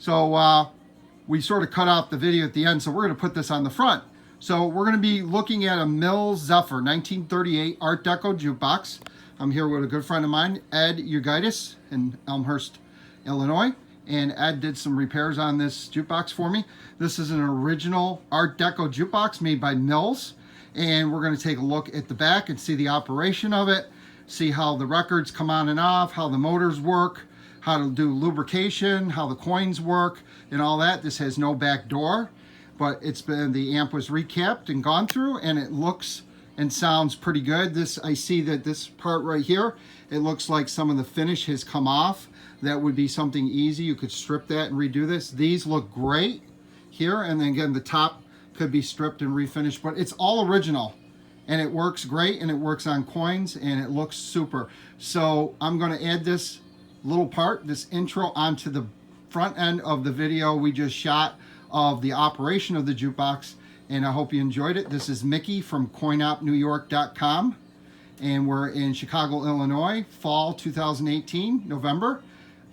So we sort of cut off the video at the end, so we're going to put this on the front. So we're going to be looking at a Mills Zephyr 1938 Art Deco jukebox. I'm here with a good friend of mine, Ed Ugitis in Elmhurst, Illinois. And Ed did some repairs on this jukebox for me. This is an original Art Deco jukebox made by Mills. And we're going to take a look at the back and see the operation of it, see how the records come on and off, how the motors work, how to do lubrication, how the coins work, and all that. This has no back door, but the amp was recapped and gone through, and it looks and sounds pretty good. I see that this part right here, it looks like some of the finish has come off. That would be something easy. You could strip that and redo this. These look great here, and then again, the top could be stripped and refinished, but it's all original, and it works great, and it works on coins, and it looks super. So I'm going to add this little part, this intro, onto the front end of the video we just shot of the operation of the jukebox, and I hope you enjoyed it. This is Mickey from coinopnewyork.com, and we're in Chicago, Illinois, fall 2018, November,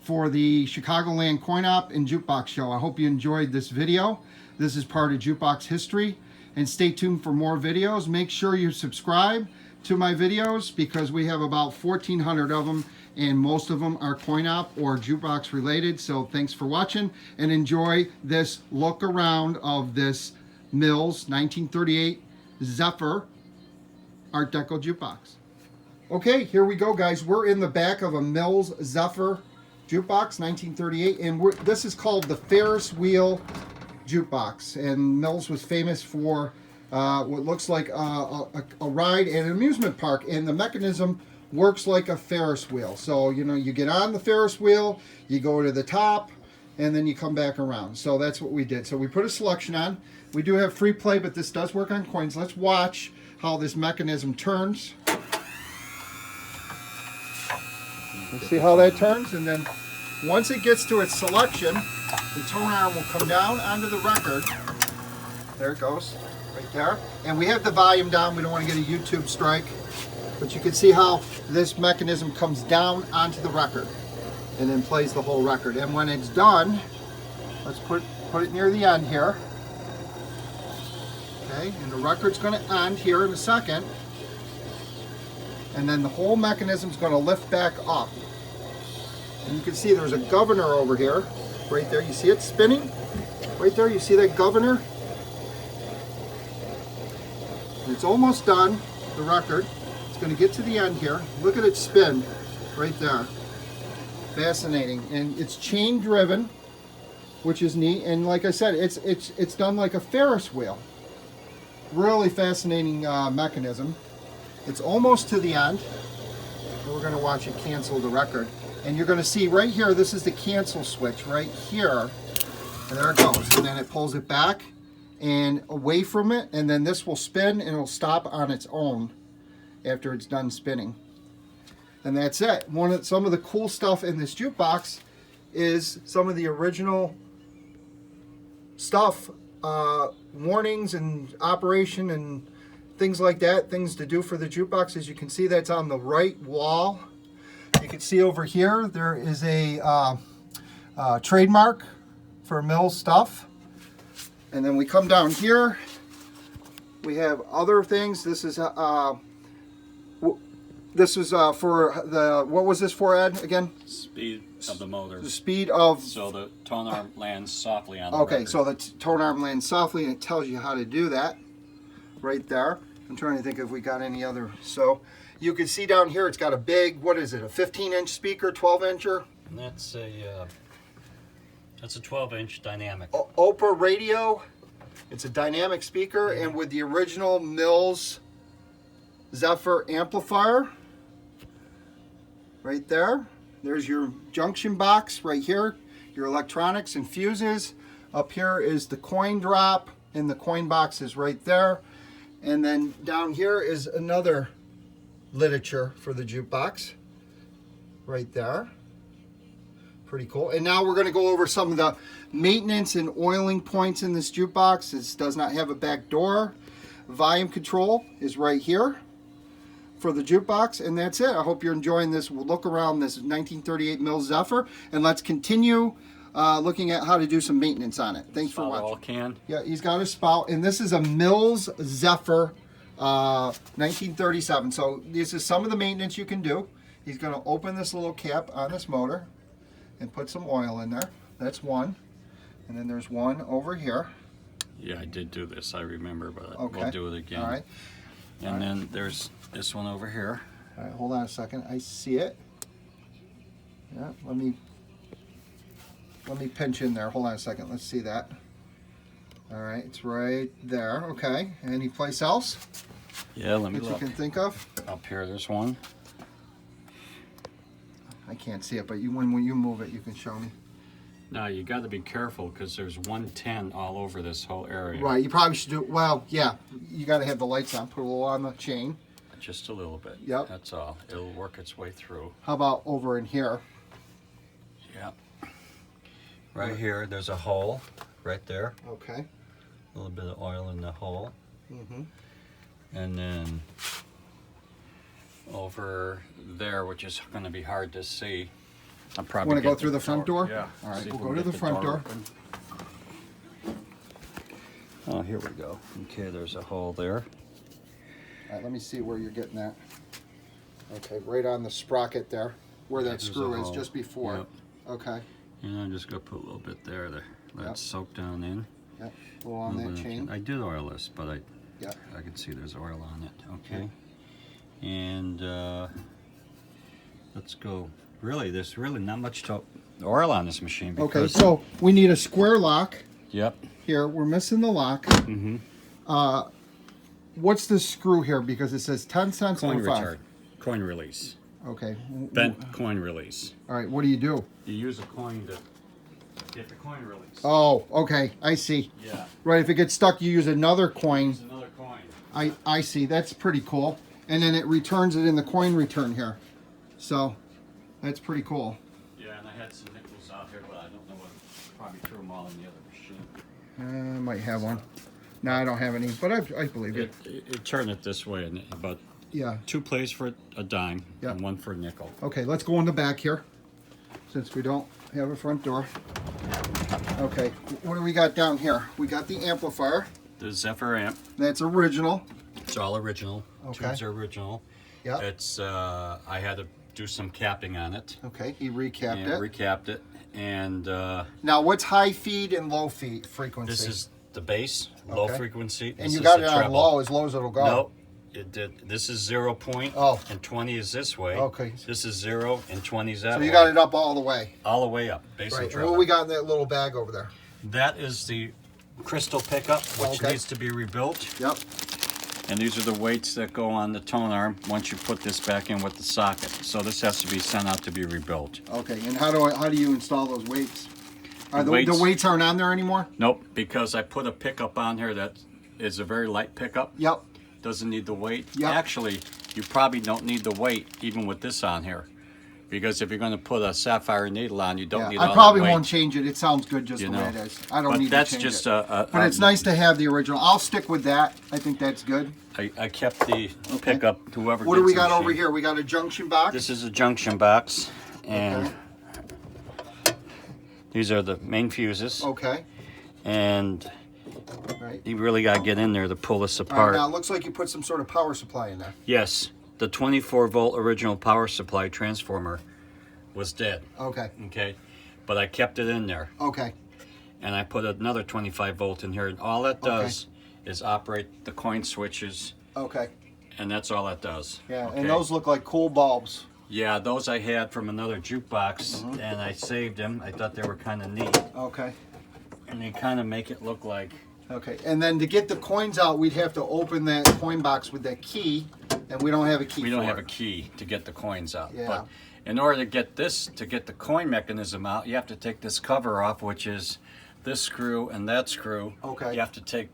for the Chicagoland Coin Op and Jukebox Show. I hope you enjoyed this video. This is part of Jukebox history, and stay tuned for more videos. Make sure you subscribe to my videos because we have about 1,400 of them, and most of them are coin op or jukebox related. So thanks for watching, and enjoy this look around of this Mills 1938 Zephyr Art Deco jukebox. Okay, here we go, guys. We're in the back of a Mills Zephyr jukebox 1938, and this is called the Ferris wheel jukebox, and Mills was famous for what looks like a ride at an amusement park, and the mechanism works like a Ferris wheel. So, you know, you get on the Ferris wheel, you go to the top, and then you come back around. So that's what we did. So we put a selection on. We do have free play, but this does work on coins. Let's watch how this mechanism turns. Let's see how that turns, and then once it gets to its selection, the tone arm will come down onto the record. There it goes, right there. And we have the volume down. We don't want to get a YouTube strike. But you can see how this mechanism comes down onto the record and then plays the whole record. And when it's done, let's put it near the end here. Okay, and the record's going to end here in a second. And then the whole mechanism's going to lift back up. And you can see there's a governor over here, right there. You see it spinning? Right there, you see that governor? And it's almost done, the record. Going to get to the end here. Look at it spin right there. Fascinating. And it's chain driven, which is neat. And like I said, it's done like a Ferris wheel. Really fascinating mechanism. It's almost to the end. And we're going to watch it cancel the record. And you're going to see right here, this is the cancel switch right here. And there it goes. And then it pulls it back and away from it. And then this will spin and it'll stop on its own after it's done spinning. And that's it. Some of the cool stuff in this jukebox is some of the original stuff, warnings and operation and things like that, things to do for the jukebox. As you can see, that's on the right wall. You can see over here there is a trademark for Mills stuff. And then we come down here, we have other things. This is for the, what was this for, Ed, again? Speed of the motor. The speed of... So the tone arm lands softly on the Okay, record. so the tone arm lands softly, and it tells you how to do that right there. I'm trying to think if we got any other. So you can see down here it's got a big, what is it, a 15-inch speaker, 12-incher? And that's a 12-inch dynamic. Oprah radio. It's a dynamic speaker, and with the original Mills Zephyr amplifier right there. There's your junction box right here, your electronics and fuses. Up here is the coin drop, and the coin box is right there. And then down here is another literature for the jukebox right there. Pretty cool. And now we're going to go over some of the maintenance and oiling points in this jukebox. This does not have a back door. Volume control is right here for the jukebox, and that's it. I hope you're enjoying this look around this 1938 Mills Zephyr, and let's continue looking at how to do some maintenance on it. Thanks for Spout watching. all can. Yeah, he's got a spout, and this is a Mills Zephyr 1937. So this is some of the maintenance you can do. He's going to open this little cap on this motor and put some oil in there. That's one. And then there's one over here. Yeah, I did do this, I remember, but Okay. we'll do it again. All right. And then there's this one over here. All right, hold on a second. I see it. Yeah, let me pinch in there. Hold on a second. Let's see that. All right, it's right there. Okay. Any place else Yeah, let me that you look. can think of? Up here, there's one. I can't see it, but when you move it, you can show me. Now, you got to be careful because there's 110 all over this whole area. Right. You probably should do. Well, yeah. You got to have the lights on. Put a little on the chain. Just a little bit. Yep. That's all. It'll work its way through. How about over in here? Yeah. Right here, there's a hole right there. Okay. A little bit of oil in the hole. Mm-hmm. And then over there, which is going to be hard to see. I'll probably Want to go get through the front door? Yeah. All right. See if We'll we go to can the get front door. open. Oh, here we go. Okay, there's a hole there. All right. Let me see where you're getting that. Okay. Right on the sprocket there, where that There's a screw is, hole. just before. Yep. Okay. And I'm just going to put a little bit there. Let Yep. it soak down in. Yep. A little on that chain. I did oil this, but Yep. I can see there's oil on it. Okay. And let's go. Really, there's really not much oil on this machine. Okay. Because, So we need a square lock. Yep. Here, we're missing the lock. Mm-hmm. What's the screw here? Because it says 10 cents Coin and 5. retard. Coin release. Okay. Bent coin release. All right. What do you do? You use a coin to get the coin release. Oh, okay. I see. Yeah. Right. If it gets stuck, you use another coin. It's another coin. I see. That's pretty cool. And then it returns it in the coin return here. So that's pretty cool. Yeah, and I had some nickels out here, but I don't know what. Probably threw them all in the other machine. I might have one. No, I don't have any, but I believe it. It turn it this way, and about Yeah. 2 plays for a dime Yeah. and 1 for a nickel. Okay, let's go in the back here, since we don't have a front door. Okay, what do we got down here? We got the amplifier. The Zephyr amp. That's original. It's all original. Okay. Tubes are original. Yeah. It's I had to do some capping on it. Okay, he recapped and it. recapped it. And Now, what's high feed and low feed frequency? this is the bass, low Okay. frequency. and This you is got the it on treble. low, as low as it'll go. No, it did. This is 0 point, Oh. and 20 is this way. Okay. This is 0 and 20 is that So way. you got it up all the way. all the way up, bass Right. and And treble. what we got in that little bag over there? That is the crystal pickup, which Okay. needs to be rebuilt. Yep. And these are the weights that go on the tone arm once you put this back in with the socket. So this has to be sent out to be rebuilt. Okay. And how do you install those weights? Are the Weights- weights aren't on there anymore? Nope, because I put a pickup on here that is a very light pickup. Yep. Doesn't need the weight. Yep. Actually, you probably don't need the weight even with this on here. Because if you're going to put a sapphire needle on, you don't need all I that probably weight. won't change it. It sounds good just You the way know. it is. I don't But need that's to change just it. a But it's nice to have the original. I'll stick with that. I think that's good. I kept the pickup, whoever What do gets we the got over machine. here? We got a junction box. This is a junction box, and Okay. these are the main fuses. Okay. And Right. you really got to get in there to pull this All right. apart. Now it looks like you put some sort of power supply in there. Yes, the 24 volt original power supply transformer was dead. Okay. Okay, but I kept it in there, Okay. and I put another 25 volt in here, and all that does is operate the coin switches, Okay. and that's all that does. Yeah. Okay? And those look like cool bulbs. Yeah, those I had from another jukebox, Mm-hmm. and I saved them. I thought they were kind of neat, Okay. and they kind of make it look like. Okay. And then to get the coins out, we'd have to open that coin box with that key, and we don't have a key. We don't for have it. a key to get the coins out. Yeah. But in order to get the coin mechanism out, you have to take this cover off, which is this screw and that screw. Okay. You have to take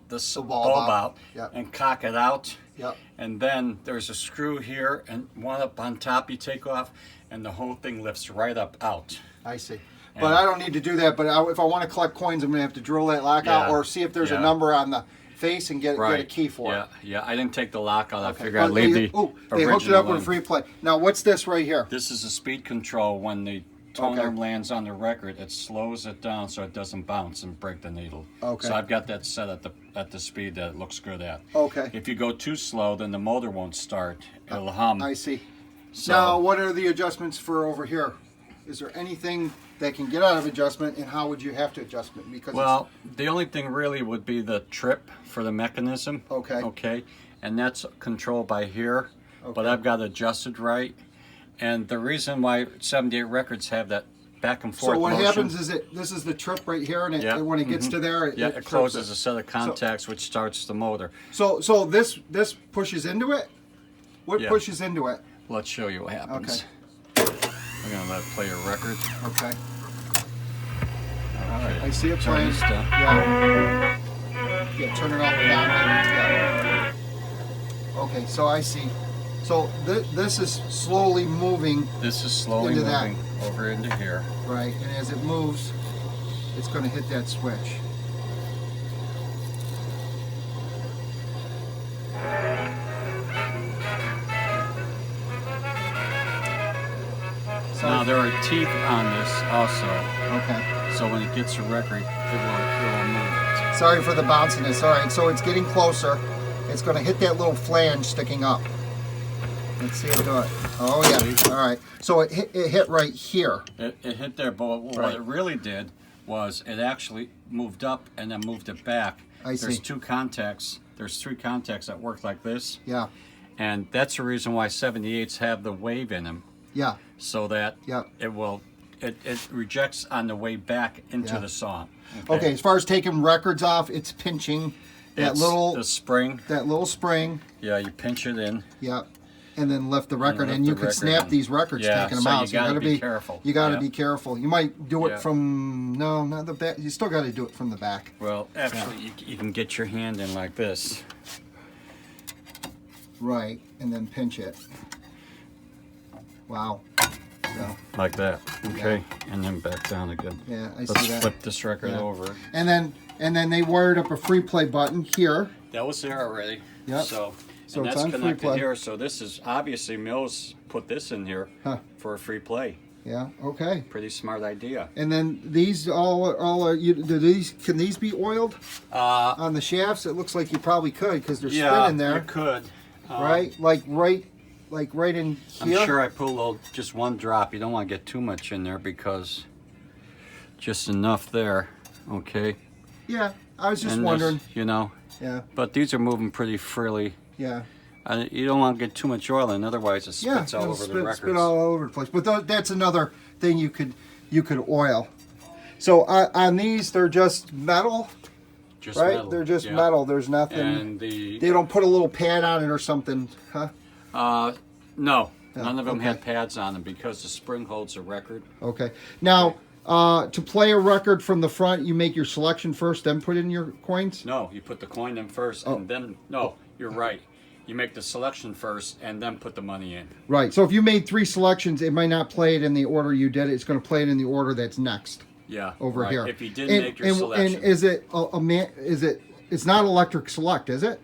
this The bulb bulb out. out Yep. and cock it out. Yep. And then there's a screw here and one up on top you take off, and the whole thing lifts right up out. I see. But I don't need to do that. But if I want to collect coins, I'm going to have to drill that lock out Yeah. or see if there's a Yeah. number on the face and get a Right. key for Yeah, it. yeah. I didn't take the lock out. I Okay. figured I'd But leave they the hooked it original up with in. a free play. Now, what's this right here? This is a speed control when the tone Okay. arm lands on the record, it slows it down so it doesn't bounce and break the needle. Okay. So I've got that set at the speed that it looks good at. Okay. If you go too slow, then the motor won't start. It'll hum. I see. So, Now, what are the adjustments for over here? Is there anything that can get out of adjustment, and how would you have to adjust it? Because well, the only thing really would be the trip for the mechanism. Okay. Okay. And that's controlled by here. Okay. But I've got it adjusted right. And the reason why 78 records have that back and forth so what motion, happens is this is the trip right here, and Yeah. when it gets to there, it trips closes it. a set of contacts which starts the motor. So this pushes into it. What Yeah. pushes into it? Let's show you what happens. Okay. I'm gonna let it play a record. Okay. Okay. I see it Turn playing. this down. Yeah. Yeah. Turn it all the way down. Yeah. Okay. So I see. So this is slowly moving. This is slowly Into that. moving over into here. Right, and as it moves, it's going to hit that switch. So, Now there are teeth on this also, okay. so when it gets a record, it will move it. Sorry for the bounciness. All right, so it's getting closer. It's going to hit that little flange sticking up. Let's see it do it. Oh yeah. All right. So it hit right here. It hit there, but what Right. it really did was it actually moved up and then moved it back. I There's see. two contacts. There's three contacts that work like this, Yeah. and that's the reason why 78s have the wave in them, Yeah. so that Yeah. it rejects on the way back into Yeah. the song. Okay. As far as taking records off, it's pinching that It's little the spring. spring. Yeah, you pinch it in. Yeah. And then lift the record, lift and you the could record snap in. these records Yeah, taking them so out. you gotta be careful. You got to Yeah. be careful. You might do it Yeah. from not the back. You still got to do it from the back. Well, actually, you can get your hand in like this. Right, and then pinch it. Wow. So, Like that, okay, and then back down again. yeah, I Let's see that. flip this record Yeah. over. And then they wired up a free play button here. That was there already. Yep. So So and it's that's on free connected play. here. So this is obviously Mills put this in here Huh. for a free play. Yeah. Okay. Pretty smart idea. And then these all are can these be oiled on the shafts? It looks like you probably could because they're Yeah, spinning there. you could. Right? Like right in I'm here. sure I put a little, just one drop. You don't want to get too much in there because just enough there. Okay. Yeah. I was just And wondering. this, you know, Yeah. but these are moving pretty freely. Yeah. You don't want to get too much oil in, otherwise it spits all it'll over the records. spit all over the place. But that's another thing you could oil. So on these, they're just metal, Just right? metal, They're just yeah. metal. There's nothing. And the They don't put a little pad on it or something, huh? no, Yeah, none of them okay. had pads on them because the spring holds the record. Okay. Now, to play a record from the front, you make your selection first, then put in your coins. No, you put the coin in first, Oh. and then no, you're right. You make the selection first, and then put the money in. Right. So if you made 3 selections, it might not play it in the order you did it. It's going to play it in the order that's next. Yeah, Over right. here. If you didn't make your selection, And is it it's not electric select, is it?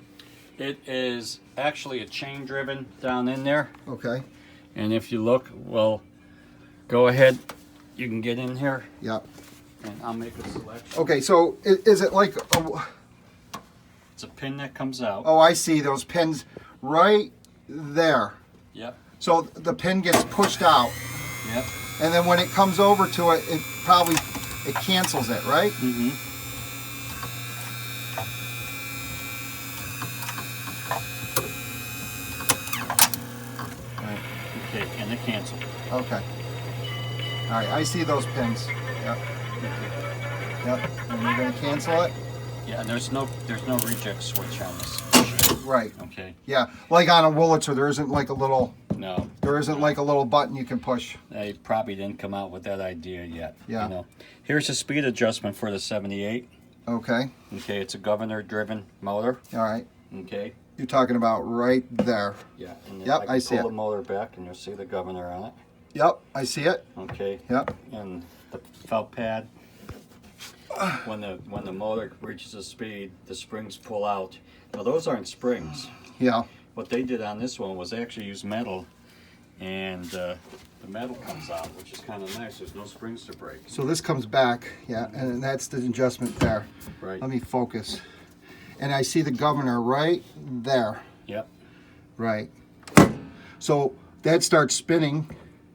it is actually a chain driven down in there. Okay. And if you look, well, go ahead. You can get in here, Yep. and I'll make a selection. Okay, so is it like It's a pin that comes out. oh, I see those pins right there. Yep. So the pin gets pushed out, Yep. and then when it comes over to it, it cancels it, right? Mm-hmm. Right. Okay, and it canceled. Okay. All right, I see those pins. Yep. Yep. And you're gonna cancel it. Yeah, and there's no reject switch on this. Right. Okay. Yeah. Like on a Wurlitzer, there isn't like a little button you can push. They probably didn't come out with that idea yet. Yeah. You know. Here's the speed adjustment for the 78. Okay. Okay, it's a governor-driven motor. All right. Okay. You're talking about right there. Yeah. And then Yep, I I can see pull it. the motor back, and you'll see the governor on it. Yep, I see it. Okay. Yep. And the felt pad. When the motor reaches a speed, the springs pull out. Now those aren't springs. Yeah. What they did on this one was actually use metal and the metal comes out, which is kind of nice. There's no springs to break. So this comes back, yeah, and that's the adjustment there. Right. Let me focus. And I see the governor right there. Yep. Right. So that starts spinning.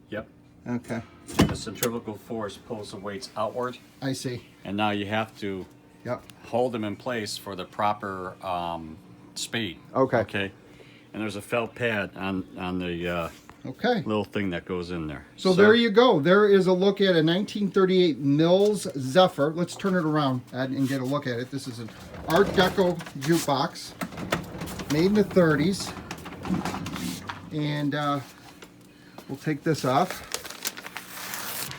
Yep. Okay. And the centrifugal force pulls the weights outward. I see. And now you have to Yep. hold them in place for the proper speed. Okay. Okay. And there's a felt pad on the Okay. little thing that goes in there. So there you go. There is a look at a 1938 Mills Zephyr. Let's turn it around Ed, and get a look at it. This is an Art Deco jukebox made in the 30s. And we'll take this off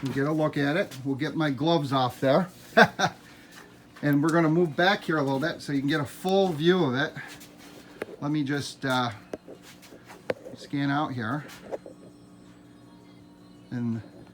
and get a look at it. We'll get my gloves off there. And we're going to move back here a little bit so you can get a full view of it. Let me just scan out here. And